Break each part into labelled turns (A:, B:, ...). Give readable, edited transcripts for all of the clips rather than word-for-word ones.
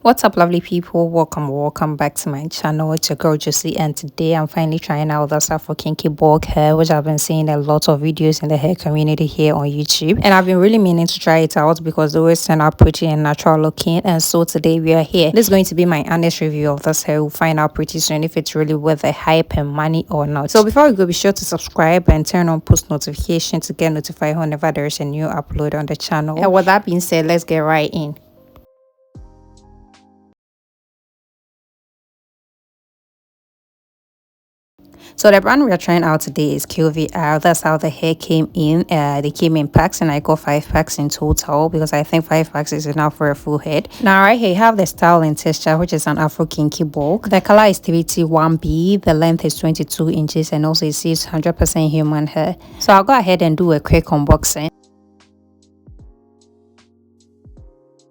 A: What's up, lovely people? Welcome back to my channel. It's your girl Josie, and today I'm finally trying out this Afro kinky bulk hair, which I've been seeing a lot of videos in the hair community here on YouTube, and I've been really meaning to try it out because they always turn out pretty and natural looking. And so today we are here. This is going to be my honest review of this hair. We'll find out pretty soon if it's really worth the hype and money or not. So before we go, be sure to subscribe and turn on post notification to get notified whenever there is a new upload on the channel. And with that being said, let's get right in. So the brand we are trying out today is QVR. That's how the hair came in. They came in packs, and I got 5 packs in total because I think 5 packs is enough for a full head. Now right here you have the style and texture, which is an Afro kinky bulk. The color is 3T1B. The length is 22 inches, and also it says 100% human hair. So I'll go ahead and do a quick unboxing.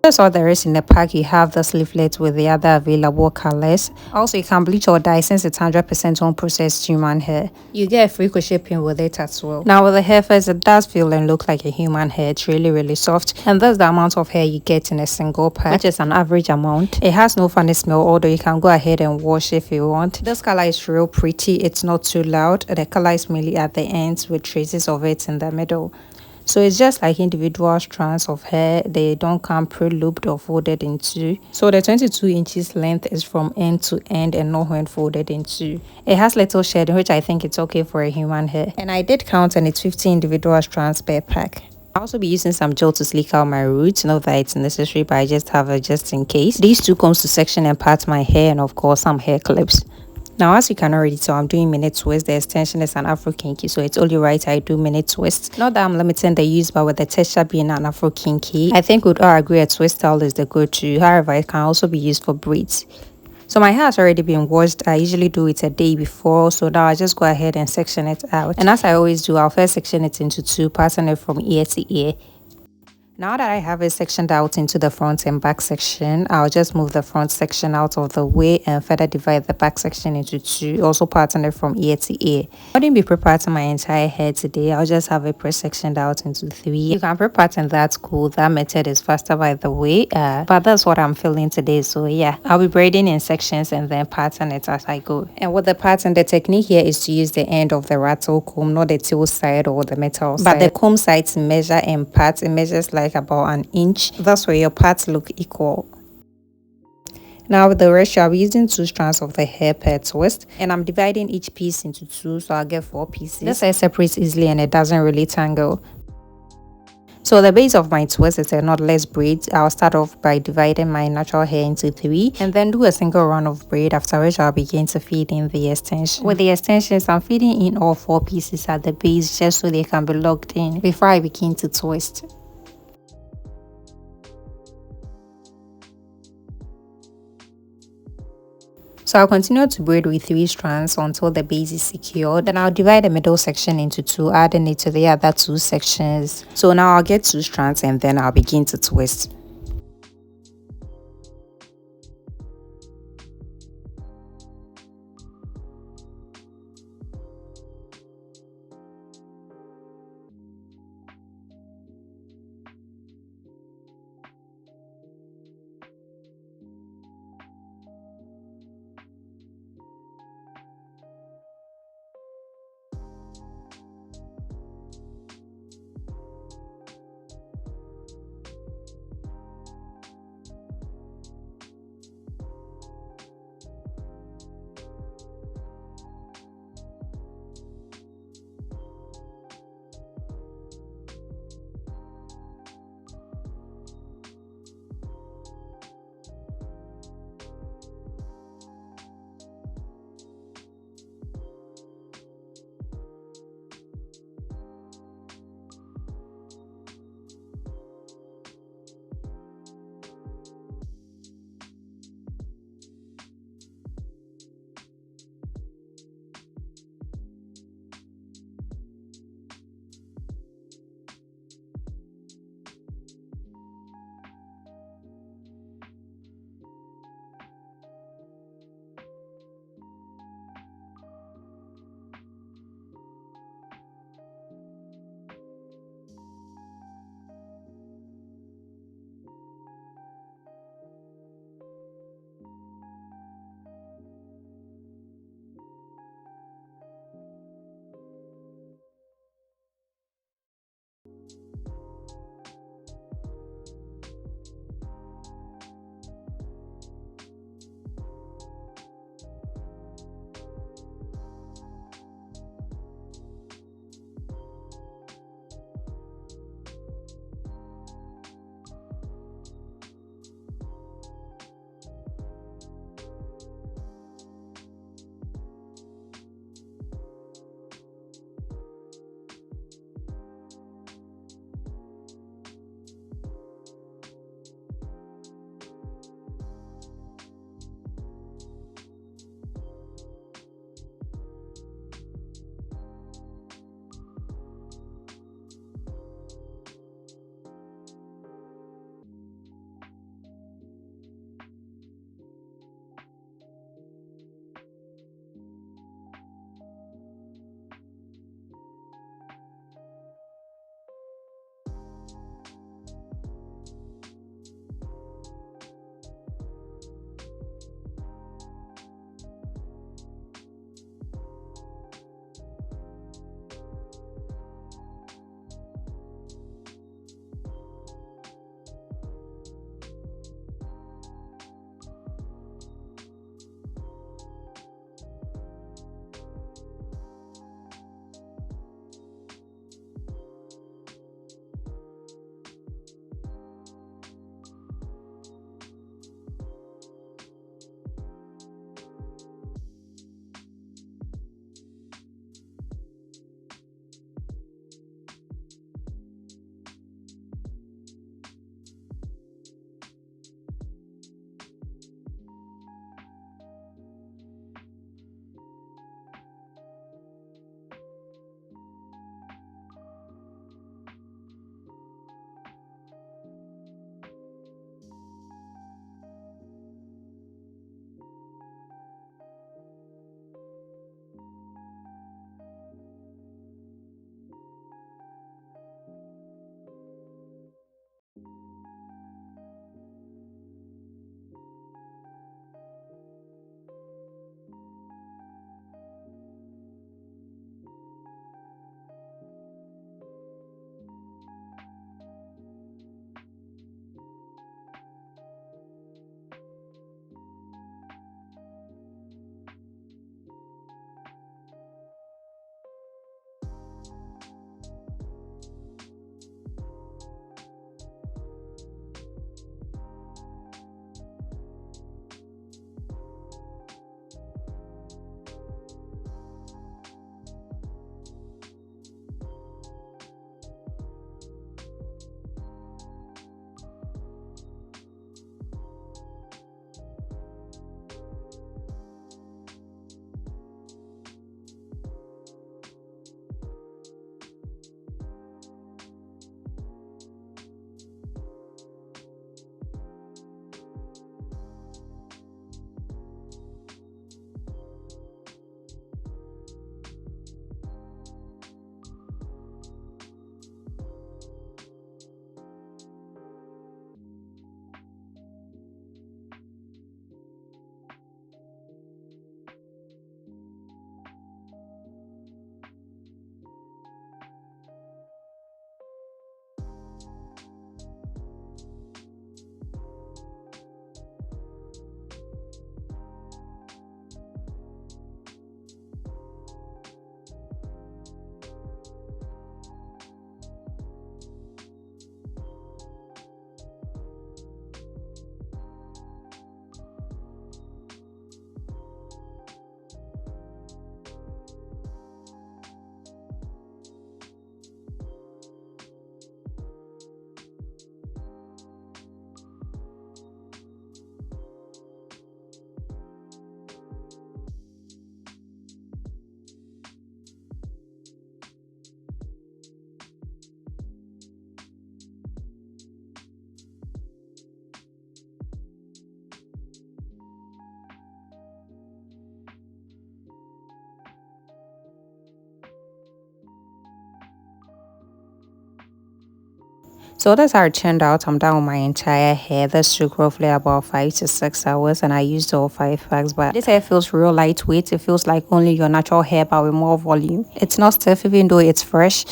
A: That's all there is in the pack. You have the leaflet with the other available colors. Also, you can bleach or dye since it's 100% unprocessed human hair. You get a free shipping with it as well. Now with the hair first, it does feel and look like a human hair. It's really soft, and that's the amount of hair you get in a single pack, which is an average amount. It has no funny smell, although you can go ahead and wash if you want. This color is real pretty. It's not too loud. The color is mainly at the ends with traces of it in the middle. So it's just like individual strands of hair. They don't come pre-looped or folded in two. So the 22 inches length is from end to end and not when folded in two. It has little shedding, which I think it's okay for a human hair. And I did count, and it's 50 individual strands per pack. I'll also be using some gel to sleek out my roots. Not that it's necessary, but I just have it just in case. These two combs to section and part my hair, and of course some hair clips. Now, as you can already tell, I'm doing mini twist. The extension is an Afro kinky, so it's only right I do mini twist. Not that I'm limiting the use, but with the texture being an Afro kinky, I think we'd all agree a twist style is the go-to. However, it can also be used for braids. So my hair has already been washed. I usually do it a day before, so now I just go ahead and section it out. And as I always do, I'll first section it into two, passing it from ear to ear. Now that I have it sectioned out into the front and back section, I'll just move the front section out of the way and further divide the back section into two, also parting it from ear to ear. I wouldn't be pre-parting my entire hair today. I'll just have it pre-sectioned out into 3. You can pre-part, and that's cool. That method is faster, by the way, but that's what I'm feeling today. So yeah, I'll be braiding in sections and then parting it as I go. And with the parting, the technique here is to use the end of the rattle comb, not the tail side or the metal side, but the comb side to measure and part. It measures like about an inch. That's where your parts look equal. Now with the ratio, I'll be using 2 strands of the hair per twist, and I'm dividing each piece into 2, so I'll get 4 pieces. This hair separates easily and it doesn't really tangle. So the base of my twist is a knotless braid. I'll start off by dividing my natural hair into 3 and then do a single round of braid, after which I'll begin to feed in the extension. With the extensions, I'm feeding in all 4 pieces at the base just so they can be locked in before I begin to twist. So I'll continue to braid with 3 strands until the base is secure. Then I'll divide the middle section into 2, adding it to the other 2 sections. So now I'll get 2 strands and then I'll begin to twist. So that's how it turned out. I'm done with my entire hair. This took roughly about 5 to 6 hours and I used all 5 packs. But this hair feels real lightweight. It feels like only your natural hair but with more volume. It's not stiff even though it's fresh.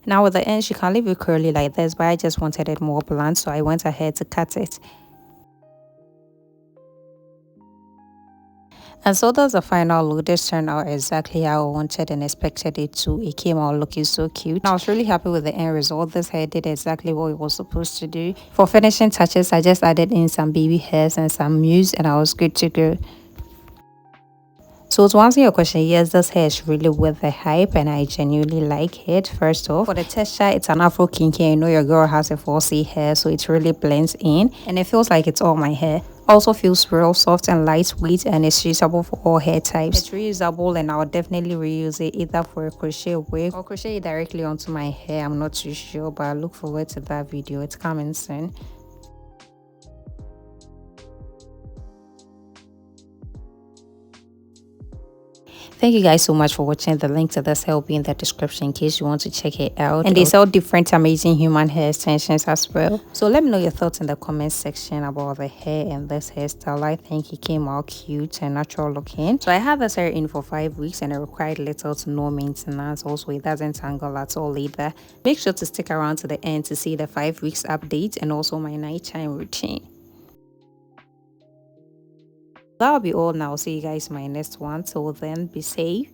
A: Now with the ends, you can leave it curly like this, but I just wanted it more blunt, so I went ahead to cut it. And so that's the final look. This turned out exactly how I wanted and expected it to. It came out looking so cute. And I was really happy with the end result. This hair did exactly what it was supposed to do. For finishing touches, I just added in some baby hairs and some mousse and I was good to go. So to answer your question, yes, this hair is really worth the hype and I genuinely like it. First off, for the texture, it's an Afro kinky. I know your girl has a 4C hair, so it really blends in and it feels like it's all my hair. Also feels real soft and lightweight and it's usable for all hair types. It's reusable and I'll definitely reuse it either for a crochet wig or crochet it directly onto my hair. I'm not too sure, but I look forward to that video. It's coming soon. Thank you guys so much for watching. The link to this hair will be in the description in case you want to check it out. And they sell different amazing human hair extensions as well. So let me know your thoughts in the comment section about the hair and this hairstyle. I think it came out cute and natural looking. So I had this hair in for 5 weeks and it required little to no maintenance. Also, it doesn't tangle at all either. Make sure to stick around to the end to see the 5 weeks update and also my nighttime routine. That'll be all now. See you guys in my next one. Till then, be safe.